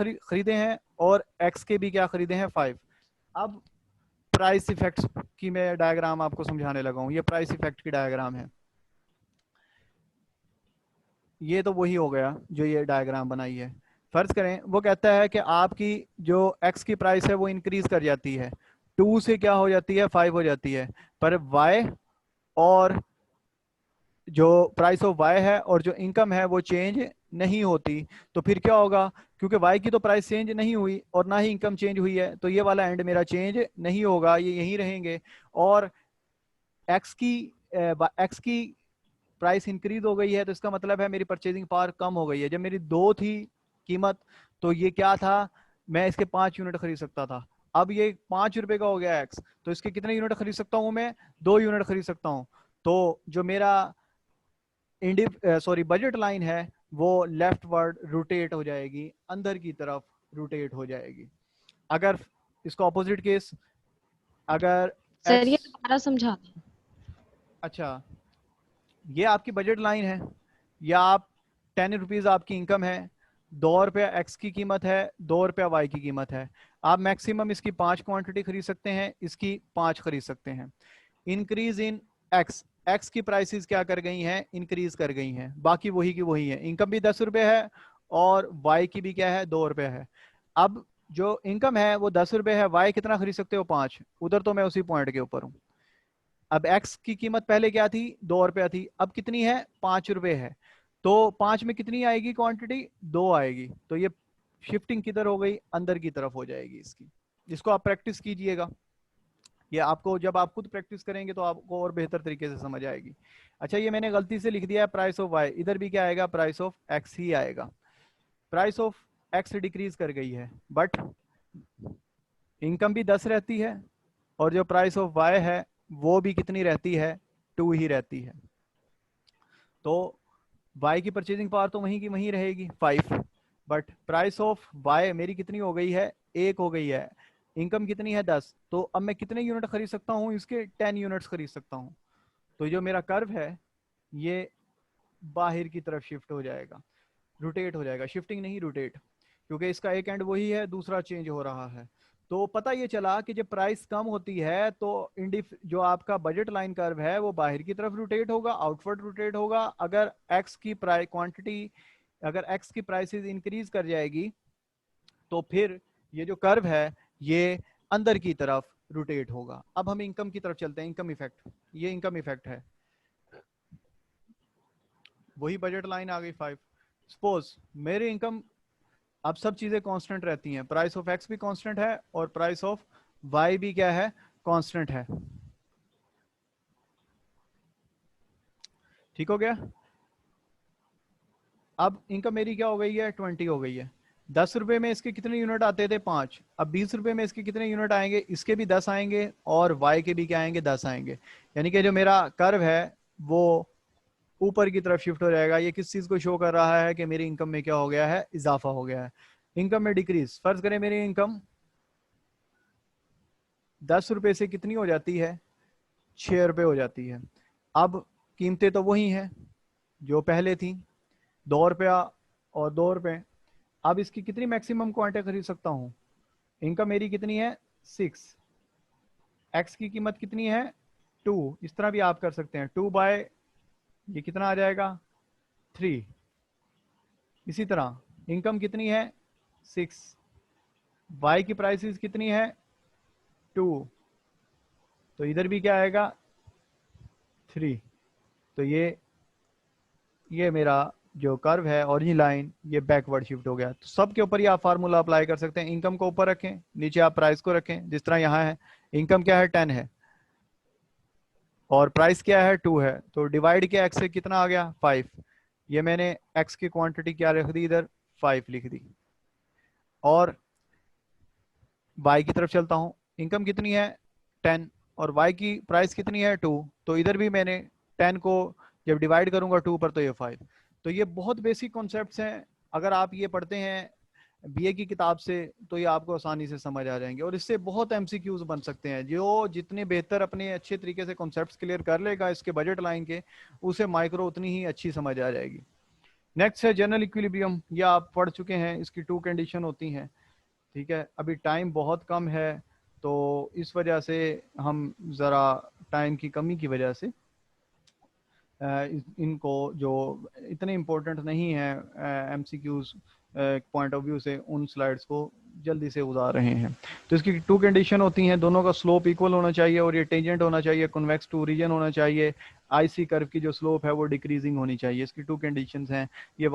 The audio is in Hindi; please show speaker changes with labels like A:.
A: खरीदे हैं और x के भी क्या खरीदे हैं 5। अब प्राइस इफेक्ट्स की मैं डायग्राम आपको समझाने लगा हूं। ये प्राइस इफेक्ट की डायग्राम है। ये तो वही हो गया जो ये डायग्राम बनाई है। फर्ज करें वो कहता है कि आपकी जो x की प्राइस है वो इंक्रीज कर जाती है, 2 से क्या हो जाती है 5 हो जाती है, पर y और जो प्राइस ऑफ y है और जो इनकम है वो चेंज नहीं होती। तो फिर क्या होगा, क्योंकि y की तो प्राइस चेंज नहीं हुई और ना ही इनकम चेंज हुई है, तो ये वाला एंड मेरा चेंज नहीं होगा, ये यहीं रहेंगे। और x की प्राइस इंक्रीज हो गई है, तो इसका मतलब है मेरी परचेजिंग पावर कम हो गई है। जब मेरी 2 थी कीमत तो ये क्या था, मैं इसके 5 यूनिट खरीद सकता था। अब ये 5 रुपए का हो गया एक्स, तो इसके कितने यूनिट खरीद सकता हूं मैं, 2 यूनिट खरीद सकता हूं। तो जो मेरा बजट लाइन है वो लेफ्ट वर्ड रोटेट हो जाएगी, अंदर की तरफ रोटेट हो जाएगी। अगर इसका ऑपोजिट केस, अगर
B: सर
A: एक्स,
B: ये दोबारा समझा दें।
A: अच्छा ये आपकी बजट लाइन है, या आप 10 रुपीज आपकी इनकम है, 2 रुपया एक्स की कीमत है, 2 रुपया वाई की कीमत है। आप मैक्सिमम इसकी 5 क्वांटिटी खरीद सकते हैं, इसकी 5 खरीद सकते हैं। इंक्रीज इन एक्स, एक्स की प्राइसेस क्या कर गई हैं, इंक्रीज कर गई हैं, बाकी वही की वही है। इनकम भी 10 रुपये है और वाई की भी क्या है 2 रुपये है। अब जो इनकम है वो 10 रुपये है, वाई कितना खरीद सकते हो 5, उधर तो मैं उसी पॉइंट के ऊपर हूं। अब एक्स की कीमत पहले क्या थी 2 रुपया थी, अब कितनी है 5 रुपये है। तो 5 में कितनी आएगी क्वांटिटी, 2 आएगी। तो ये शिफ्टिंग किधर हो गई, अंदर की तरफ हो जाएगी इसकी। इसको आप प्रैक्टिस कीजिएगा, ये आपको जब आप खुद प्रैक्टिस करेंगे तो आपको और बेहतर तरीके से समझ आएगी। अच्छा ये मैंने गलती से लिख दिया है प्राइस ऑफ वाई, इधर भी क्या आएगा प्राइस ऑफ एक्स ही आएगा। प्राइस ऑफ एक्स डिक्रीज कर गई है, बट इनकम भी 10 रहती है और जो प्राइस ऑफ वाई है वो भी कितनी रहती है, 2 ही रहती है। तो वाई की परचेजिंग पावर तो वहीं की वहीं रहेगी 5, बट प्राइस ऑफ वाई मेरी कितनी हो गई है, 1 हो गई है। इनकम कितनी है 10, तो अब मैं कितने यूनिट खरीद सकता हूँ, इसके 10 यूनिट्स खरीद सकता हूँ। तो जो मेरा कर्व है ये बाहर की तरफ शिफ्ट हो जाएगा, रोटेट हो जाएगा, शिफ्टिंग नहीं रोटेट, क्योंकि इसका एक एंड वही है दूसरा चेंज हो रहा है। तो पता ये चला कि जब प्राइस कम होती है तो जो आपका बजट लाइन कर्व है वो बाहर की तरफ रोटेट होगा, आउटवर्ड रोटेट होगा। अगर एक्स की प्राइस क्वांटिटी, अगर एक्स की प्राइसेस इंक्रीज कर जाएगी तो फिर ये जो कर्व है ये अंदर की तरफ रोटेट होगा। अब हम इनकम की तरफ चलते हैं, इनकम इफेक्ट, ये इनकम इफेक्ट है, वही बजट लाइन आ गई 5। सपोज मेरी इनकम, अब सब चीजें कांस्टेंट रहती हैं, प्राइस ऑफ एक्स भी कांस्टेंट है और प्राइस ऑफ वाई भी क्या है, कांस्टेंट है। ठीक हो गया। अब इनकम मेरी क्या हो गई है 20 हो गई है। 10 रुपए में इसके कितने यूनिट आते थे 5, अब 20 रुपए में इसके कितने यूनिट आएंगे, इसके भी 10 आएंगे और वाई के भी क्या आएंगे 10 आएंगे। यानी कि जो मेरा कर्व है वो ऊपर की तरफ शिफ्ट हो जाएगा। ये किस चीज को शो कर रहा है कि मेरी इनकम में क्या हो गया है, इजाफा हो गया है। इनकम में डिक्रीज, फर्ज करें मेरी इनकम 10 रुपए से कितनी हो जाती है, 6 रुपए हो जाती है। अब कीमतें तो वही हैं जो पहले थी, 2 रुपया और 2 रुपए। अब इसकी कितनी मैक्सिमम क्वांटिटी खरीद सकता हूँ, इनकम मेरी कितनी है 6, एक्स की कीमत कितनी है 2, इस तरह भी आप कर सकते हैं 2 बाय ये कितना आ जाएगा 3। इसी तरह इनकम कितनी है 6, वाई की प्राइसेस कितनी है 2, तो इधर भी क्या आएगा 3। तो ये मेरा जो कर्व है ओरिजिन लाइन ये बैकवर्ड शिफ्ट हो गया। तो सब के ऊपर ये आप फार्मूला अप्लाई कर सकते हैं। इनकम को ऊपर रखें, नीचे आप प्राइस को रखें, जिस तरह यहाँ है इनकम क्या है 10 है और प्राइस क्या है 2 है, तो डिवाइड किया एक्स से कितना आ गया 5। ये मैंने एक्स की क्वांटिटी क्या रख दी इधर 5 लिख दी। और वाई की तरफ चलता हूँ, इनकम कितनी है 10 और वाई की प्राइस कितनी है 2, तो इधर भी मैंने 10 को जब डिवाइड करूंगा 2 पर तो ये 5। तो ये बहुत बेसिक कॉन्सेप्ट्स हैं, अगर आप ये पढ़ते हैं बीए की किताब से तो ये आपको आसानी से समझ आ जाएंगे और इससे बहुत एमसीक्यूज बन सकते हैं। जो जितने बेहतर अपने अच्छे तरीके से कॉन्सेप्ट्स क्लियर कर लेगा इसके बजट लाइन के, उसे माइक्रो उतनी ही अच्छी समझ आ जाएगी। नेक्स्ट है जनरल इक्विलिब्रियम, ये आप पढ़ चुके हैं, इसकी 2 कंडीशन होती हैं। ठीक है, अभी टाइम बहुत कम है तो इस वजह से हम ज़रा टाइम की कमी की वजह से इनको जो इतने इम्पोर्टेंट नहीं है एमसीक्यूज पॉइंट ऑफ व्यू से, उन स्लाइड्स को जल्दी से उतार रहे हैं। तो इसकी 2 कंडीशन होती हैं, दोनों का स्लोप इक्वल होना चाहिए और ये टेंजेंट होना चाहिए, कन्वेक्स टू रीजन होना चाहिए, आईसी कर्व की जो स्लोप है वो डिक्रीजिंग होनी चाहिए। इसकी 2 कंडीशंस हैं। ये